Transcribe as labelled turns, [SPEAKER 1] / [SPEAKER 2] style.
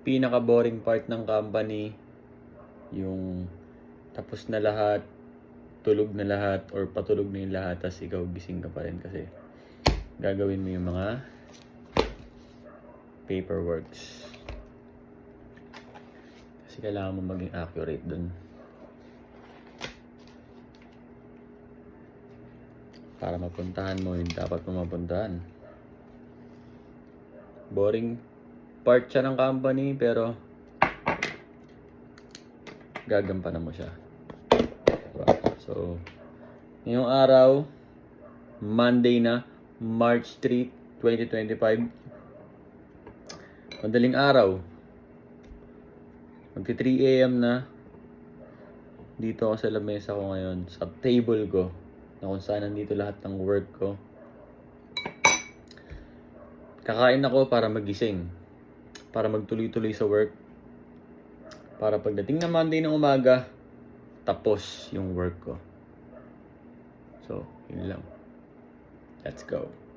[SPEAKER 1] pinaka-boring part ng company, yung tapos na lahat, tulog na lahat, or patulog na yung lahat, tapos ikaw gising ka pa rin kasi gagawin mo yung mga paperworks. Kasi kailangan mo maging accurate dun. Para mapuntahan mo yung dapat mo mapuntahan. Boring part siya ng company, pero gagampanan mo siya. Diba? So, ngayong araw, Monday na, March 3, 2025. Madaling araw. Magti 3 AM na. Dito ako sa lamesa ko ngayon, sa table ko, na kung saan nandito lahat ng work ko. Kakain ako para magising. Para magtuloy-tuloy sa work. Para pagdating na Monday ng umaga, tapos yung work ko. So, yun lang. Let's go.